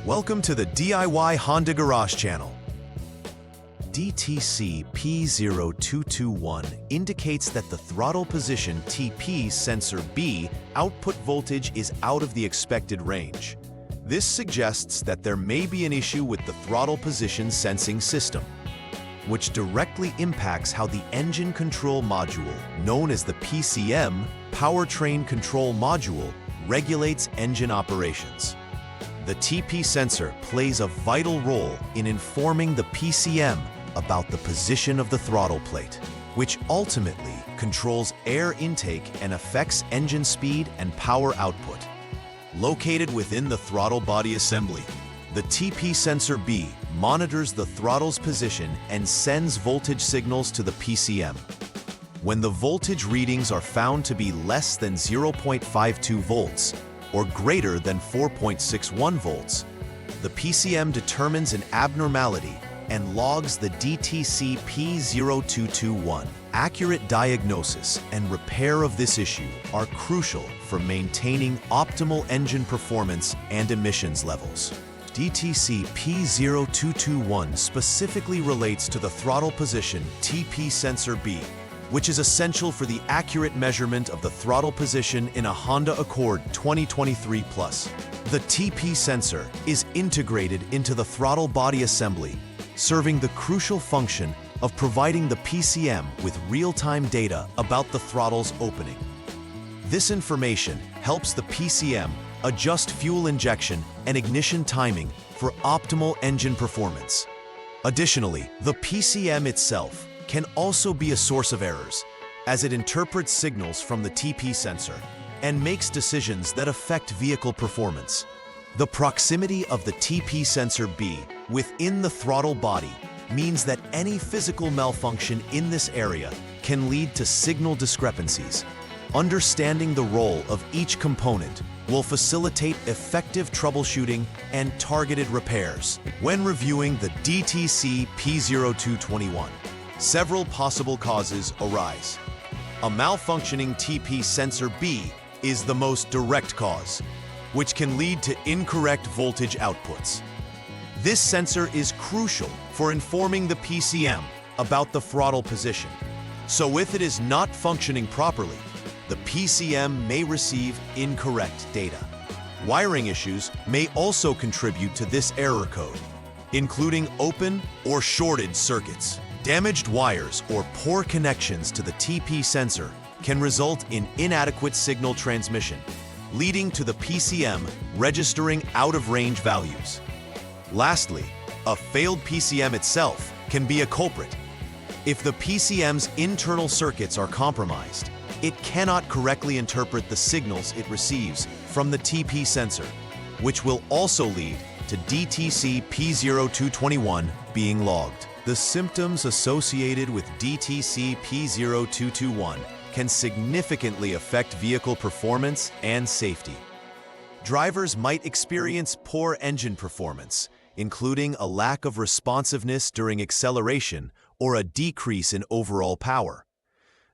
Welcome to the DIY Honda Garage channel. DTC P0221 indicates that the throttle position TP sensor B output voltage is out of the expected range. This suggests that there may be an issue with the throttle position sensing system, which directly impacts how the engine control module, known as the PCM, powertrain control module, regulates engine operations. The TP sensor plays a vital role in informing the PCM about the position of the throttle plate, which ultimately controls air intake and affects engine speed and power output. Located within the throttle body assembly, the TP sensor B monitors the throttle's position and sends voltage signals to the PCM. When the voltage readings are found to be less than 0.52 volts or greater than 4.61 volts, the PCM determines an abnormality and logs the DTC P0221. Accurate diagnosis and repair of this issue are crucial for maintaining optimal engine performance and emissions levels. DTC P0221 specifically relates to the throttle position TP sensor B, which is essential for the accurate measurement of the throttle position in a Honda Accord 2023 Plus. The TP sensor is integrated into the throttle body assembly, serving the crucial function of providing the PCM with real-time data about the throttle's opening. This information helps the PCM adjust fuel injection and ignition timing for optimal engine performance. Additionally, the PCM itself can also be a source of errors, as it interprets signals from the TP sensor and makes decisions that affect vehicle performance. The proximity of the TP sensor B within the throttle body means that any physical malfunction in this area can lead to signal discrepancies. Understanding the role of each component will facilitate effective troubleshooting and targeted repairs. When reviewing the DTC P0221, several possible causes arise. A malfunctioning TP sensor B is the most direct cause, which can lead to incorrect voltage outputs. This sensor is crucial for informing the PCM about the throttle position. So if it is not functioning properly, the PCM may receive incorrect data. Wiring issues may also contribute to this error code, including open or shorted circuits. Damaged wires or poor connections to the TP sensor can result in inadequate signal transmission, leading to the PCM registering out-of-range values. Lastly, a failed PCM itself can be a culprit. If the PCM's internal circuits are compromised, it cannot correctly interpret the signals it receives from the TP sensor, which will also lead to DTC P0221 being logged. The symptoms associated with DTC P0221 can significantly affect vehicle performance and safety. Drivers might experience poor engine performance, including a lack of responsiveness during acceleration or a decrease in overall power.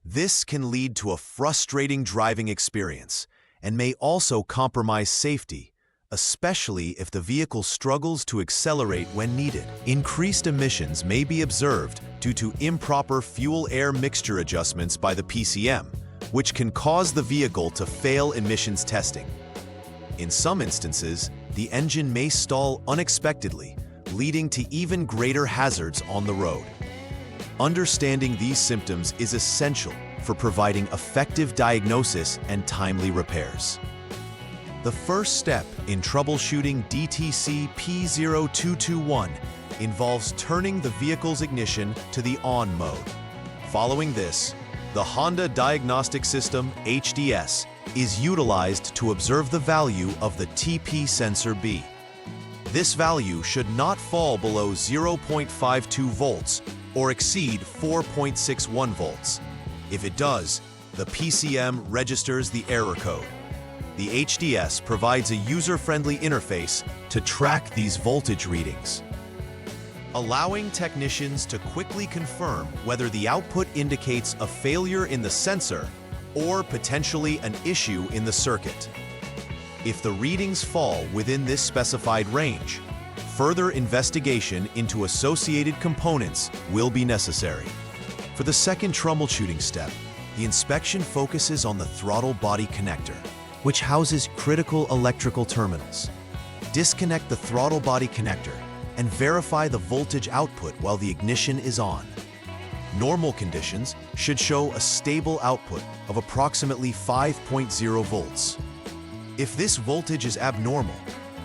This can lead to a frustrating driving experience and may also compromise safety, especially if the vehicle struggles to accelerate when needed. Increased emissions may be observed due to improper fuel-air mixture adjustments by the PCM, which can cause the vehicle to fail emissions testing. In some instances, the engine may stall unexpectedly, leading to even greater hazards on the road. Understanding these symptoms is essential for providing effective diagnosis and timely repairs. The first step in troubleshooting DTC P0221 involves turning the vehicle's ignition to the on mode. Following this, the Honda Diagnostic System HDS is utilized to observe the value of the TP sensor B. This value should not fall below 0.52 volts or exceed 4.61 volts. If it does, the PCM registers the error code. The HDS provides a user-friendly interface to track these voltage readings, allowing technicians to quickly confirm whether the output indicates a failure in the sensor or potentially an issue in the circuit. If the readings fall within this specified range, further investigation into associated components will be necessary. For the second troubleshooting step, the inspection focuses on the throttle body connector, which houses critical electrical terminals. Disconnect the throttle body connector and verify the voltage output while the ignition is on. Normal conditions should show a stable output of approximately 5.0 volts. If this voltage is abnormal,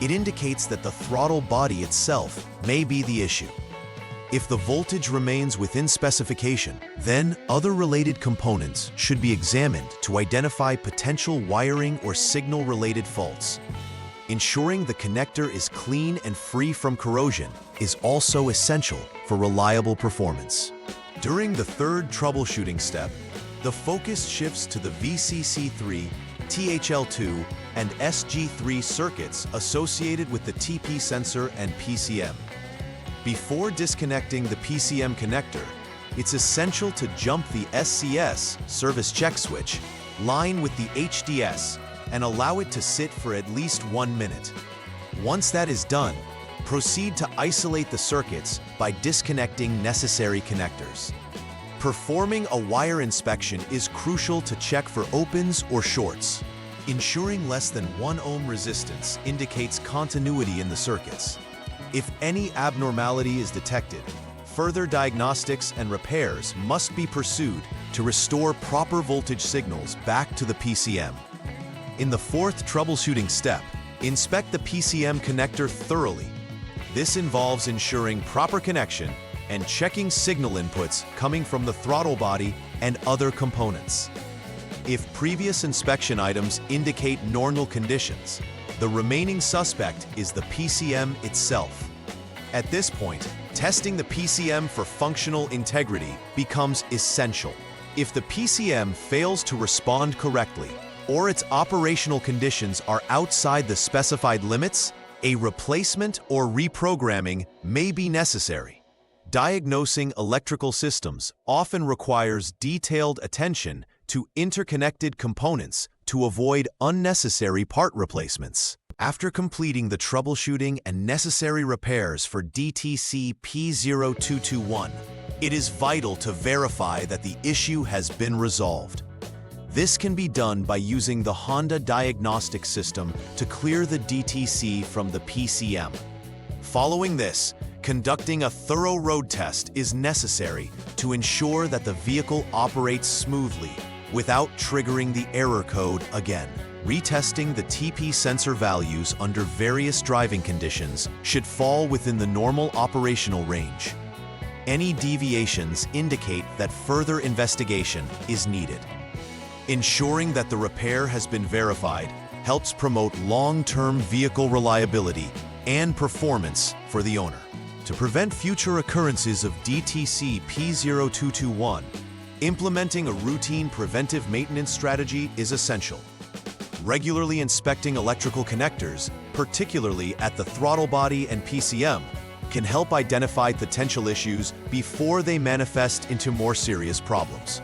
it indicates that the throttle body itself may be the issue. If the voltage remains within specification, then other related components should be examined to identify potential wiring or signal-related faults. Ensuring the connector is clean and free from corrosion is also essential for reliable performance. During the third troubleshooting step, the focus shifts to the VCC3, THL2, and SG3 circuits associated with the TP sensor and PCM. Before disconnecting the PCM connector, it's essential to jump the SCS service check switch line with the HDS and allow it to sit for at least 1 minute. Once that is done, proceed to isolate the circuits by disconnecting necessary connectors. Performing a wire inspection is crucial to check for opens or shorts. Ensuring less than 1 ohm resistance indicates continuity in the circuits. If any abnormality is detected, further diagnostics and repairs must be pursued to restore proper voltage signals back to the PCM. In the fourth troubleshooting step, inspect the PCM connector thoroughly. This involves ensuring proper connection and checking signal inputs coming from the throttle body and other components. If previous inspection items indicate normal conditions, the remaining suspect is the PCM itself. At this point, testing the PCM for functional integrity becomes essential. If the PCM fails to respond correctly, or its operational conditions are outside the specified limits, a replacement or reprogramming may be necessary. Diagnosing electrical systems often requires detailed attention to interconnected components to avoid unnecessary part replacements. After completing the troubleshooting and necessary repairs for DTC P0221, it is vital to verify that the issue has been resolved. This can be done by using the Honda Diagnostics system to clear the DTC from the PCM. Following this, conducting a thorough road test is necessary to ensure that the vehicle operates smoothly without triggering the error code again. Retesting the TP sensor values under various driving conditions should fall within the normal operational range. Any deviations indicate that further investigation is needed. Ensuring that the repair has been verified helps promote long-term vehicle reliability and performance for the owner. To prevent future occurrences of DTC P0221, implementing a routine preventive maintenance strategy is essential. Regularly inspecting electrical connectors, particularly at the throttle body and PCM, can help identify potential issues before they manifest into more serious problems.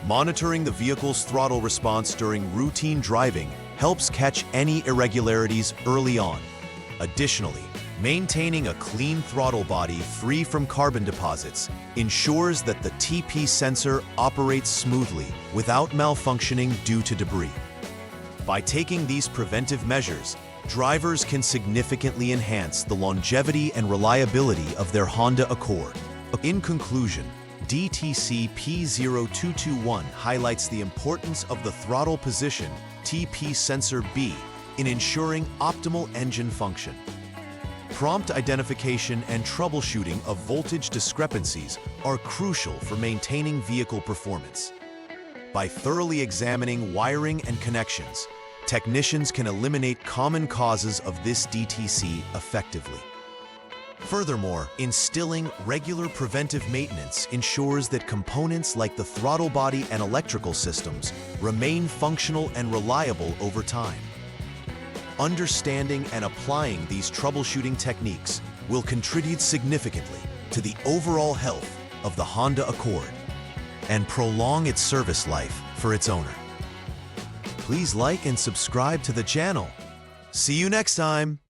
Monitoring the vehicle's throttle response during routine driving helps catch any irregularities early on. Additionally, maintaining a clean throttle body free from carbon deposits ensures that the TP sensor operates smoothly without malfunctioning due to debris. By taking these preventive measures, drivers can significantly enhance the longevity and reliability of their Honda Accord. In conclusion, DTC P0221 highlights the importance of the throttle position TP sensor B in ensuring optimal engine function. Prompt identification and troubleshooting of voltage discrepancies are crucial for maintaining vehicle performance. By thoroughly examining wiring and connections, technicians can eliminate common causes of this DTC effectively. Furthermore, instilling regular preventive maintenance ensures that components like the throttle body and electrical systems remain functional and reliable over time. Understanding and applying these troubleshooting techniques will contribute significantly to the overall health of the Honda Accord and prolong its service life for its owner. Please like and subscribe to the channel See you next time!